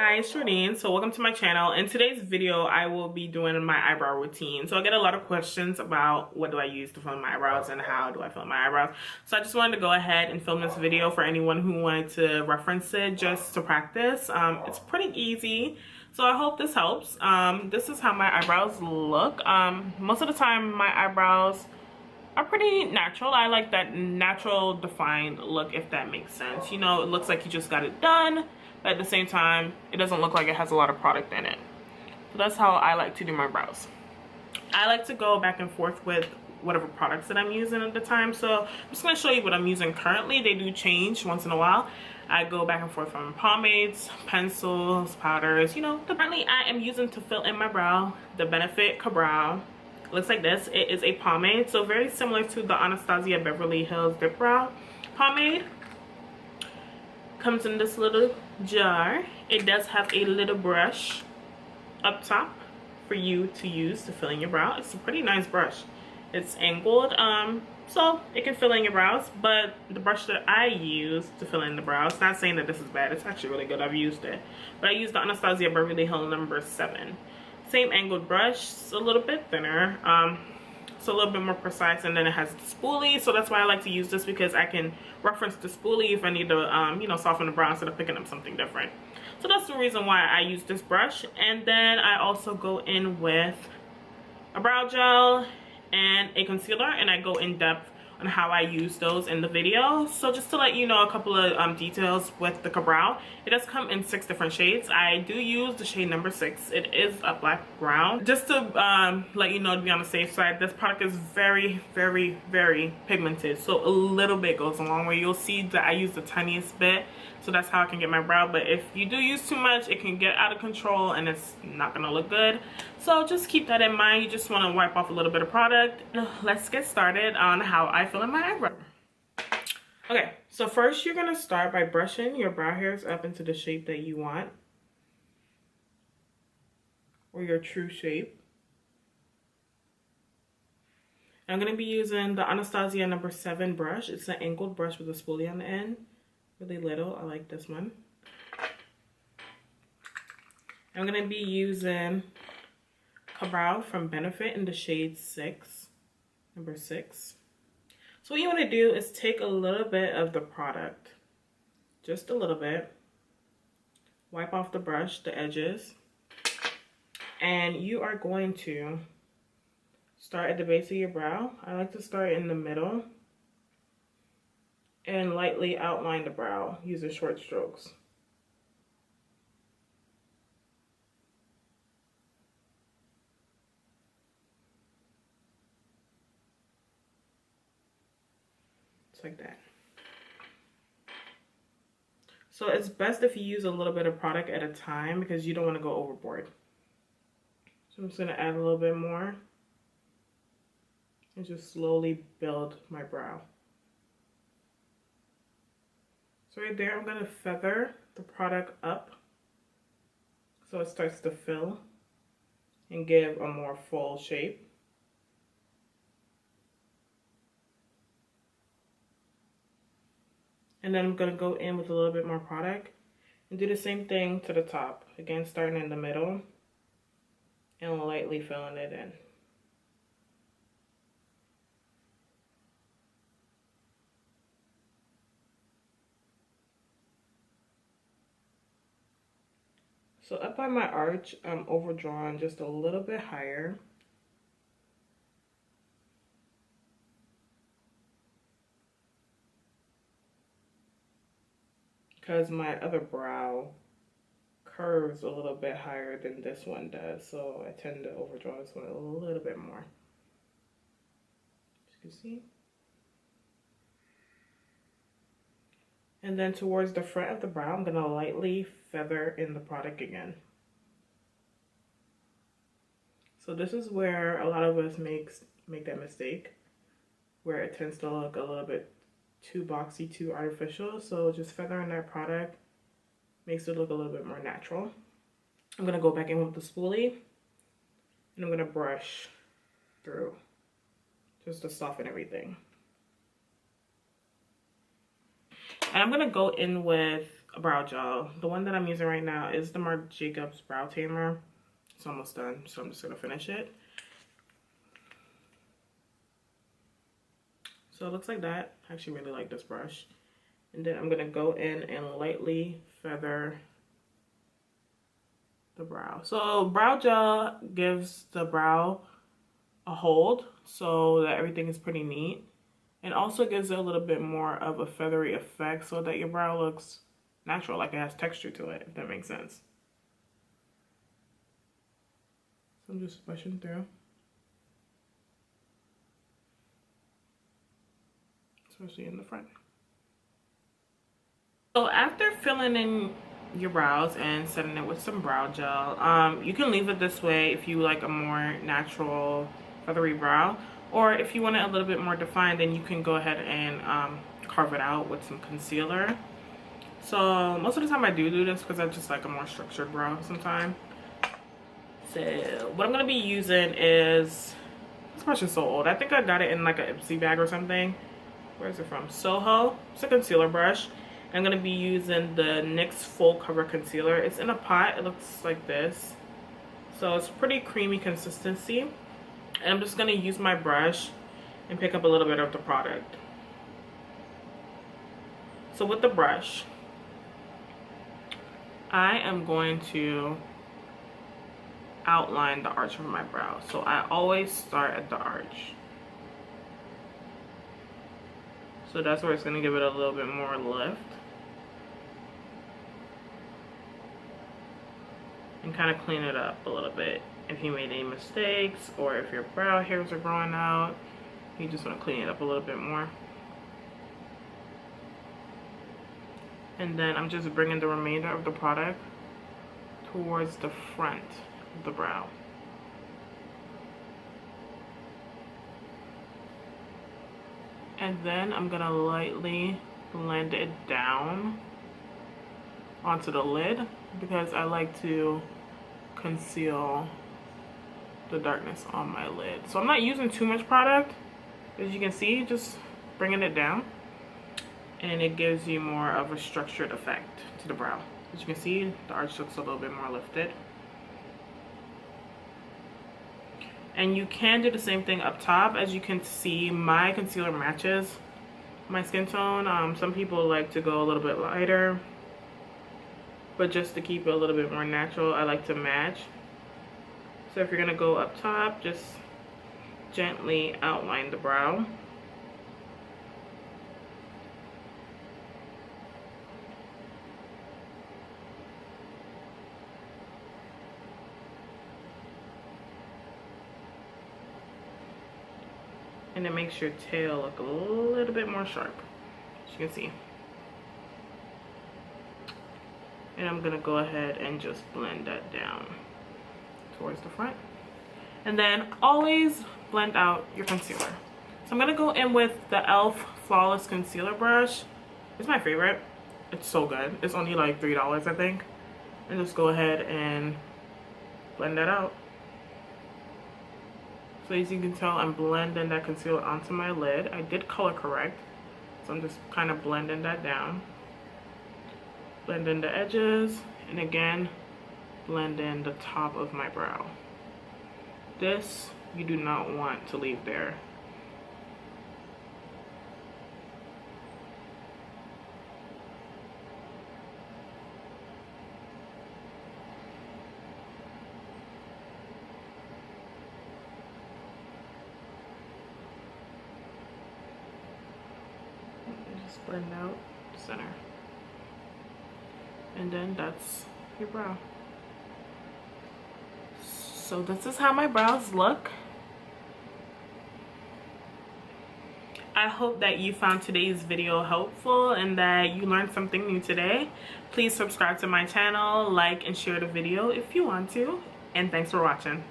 Hi, it's Jordine. So welcome to my channel. In today's video, I will be doing my eyebrow routine. So I get a lot of questions about what do I use to fill in my eyebrows and how do I fill in my eyebrows. So I just wanted to go ahead and film this video for anyone who wanted to reference it just to practice. It's pretty easy. So I hope this helps. This is how my eyebrows look. Most of the time my eyebrows are pretty natural. I like that natural defined look, if that makes sense. You know, it looks like you just got it done, but at the same time, it doesn't look like it has a lot of product in it. So that's how I like to do my brows. I like to go back and forth with whatever products that I'm using at the time. So I'm just gonna show you what I'm using currently. They do change once in a while. I go back and forth from pomades, pencils, powders, you know. Currently I am using to fill in my brow the Benefit Kabrow. Looks like this. It is a pomade, so very similar to the Anastasia Beverly Hills Dip Brow pomade. Comes in this little jar. It does have a little brush up top for you to use to fill in your brow. It's a pretty nice brush. It's angled, so it can fill in your brows, but the brush that I use to fill in the brows, not saying that this is bad, it's actually really good. I've used it, but I use the Anastasia Beverly Hills number 7. Same angled brush, it's a little bit thinner, so a little bit more precise, and then it has the spoolie, so that's why I like to use this, because I can reference the spoolie if I need to you know, soften the brow instead of picking up something different. So that's the reason why I use this brush. And then I also go in with a brow gel and a concealer, and I go in depth on how I use those in the video. So just to let you know a couple of details with the Kabrow, it does come in 6 different shades. I do use the shade number 6. It is a black brown. Just to let you know, to be on the safe side, this product is very, very, very pigmented. So a little bit goes a long way. You'll see that I use the tiniest bit. So that's how I can get my brow. But if you do use too much, it can get out of control and it's not gonna look good. So just keep that in mind. You just want to wipe off a little bit of product. Let's get started on how I fill in my eyebrow. Okay, so first you're gonna start by brushing your brow hairs up into the shape that you want, or your true shape. I'm gonna be using the Anastasia number 7 brush. It's an angled brush with a spoolie on the end. Really little. I like this one. I'm gonna be using Kabrow from Benefit in the shade 6, number 6. So what you want to do is take a little bit of the product, just a little bit, wipe off the brush, the edges, and you are going to start at the base of your brow. I like to start in the middle and lightly outline the brow using short strokes. Like that. So it's best if you use a little bit of product at a time, because you don't want to go overboard. So I'm just going to add a little bit more and just slowly build my brow. So right there, I'm going to feather the product up so it starts to fill and give a more full shape. And then I'm going to go in with a little bit more product and do the same thing to the top. Again, starting in the middle and lightly filling it in. So up by my arch, I'm overdrawn just a little bit higher. Because my other brow curves a little bit higher than this one does, so I tend to overdraw this one a little bit more. As you can see. And then towards the front of the brow, I'm going to lightly feather in the product again. So this is where a lot of us make that mistake, where it tends to look a little bit too boxy, too artificial. So just feathering that product makes it look a little bit more natural. I'm going to go back in with the spoolie and I'm going to brush through just to soften everything. And I'm going to go in with brow gel. The one that I'm using right now is the Marc Jacobs Brow Tamer. It's almost done, so I'm just gonna finish it. So it looks like that. I actually really like this brush. And then I'm gonna go in and lightly feather the brow. So brow gel gives the brow a hold so that everything is pretty neat. And also gives it a little bit more of a feathery effect so that your brow looks natural, like it has texture to it, if that makes sense. So I'm just brushing through. Especially in the front. So after filling in your brows and setting it with some brow gel, you can leave it this way if you like a more natural feathery brow, or if you want it a little bit more defined, then you can go ahead and carve it out with some concealer. So most of the time I do this because I just like a more structured brow sometimes. So what I'm gonna be using is, this brush is so old. I think I got it in like a Ipsy bag or something. Where is it from? Soho. It's a concealer brush. I'm going to be using the NYX Full Cover Concealer. It's in a pot. It looks like this. So it's pretty creamy consistency. And I'm just going to use my brush and pick up a little bit of the product. So with the brush, I am going to outline the arch of my brow. So I always start at the arch. So that's where it's going to give it a little bit more lift. And kind of clean it up a little bit. If you made any mistakes or if your brow hairs are growing out, you just want to clean it up a little bit more. And then I'm just bringing the remainder of the product towards the front of the brow. And then I'm gonna lightly blend it down onto the lid because I like to conceal the darkness on my lid. So I'm not using too much product, as you can see, just bringing it down. And it gives you more of a structured effect to the brow. As you can see, the arch looks a little bit more lifted. And you can do the same thing up top. As you can see, my concealer matches my skin tone. Some people like to go a little bit lighter, but just to keep it a little bit more natural, I like to match. So if you're gonna go up top, just gently outline the brow. And it makes your tail look a little bit more sharp, as you can see. And I'm gonna go ahead and just blend that down towards the front. And then always blend out your concealer. So I'm gonna go in with the e.l.f. Flawless Concealer Brush. It's my favorite. It's so good. It's only like $3, I think. And just go ahead and blend that out. So as you can tell, I'm blending that concealer onto my lid. I did color correct, so I'm just kind of blending that down. Blending the edges, and again, blending the top of my brow. This, you do not want to leave there. Just blend out the center. And then that's your brow. So this is how my brows look. I hope that you found today's video helpful and that you learned something new today. Please subscribe to my channel, like and share the video if you want to. And thanks for watching.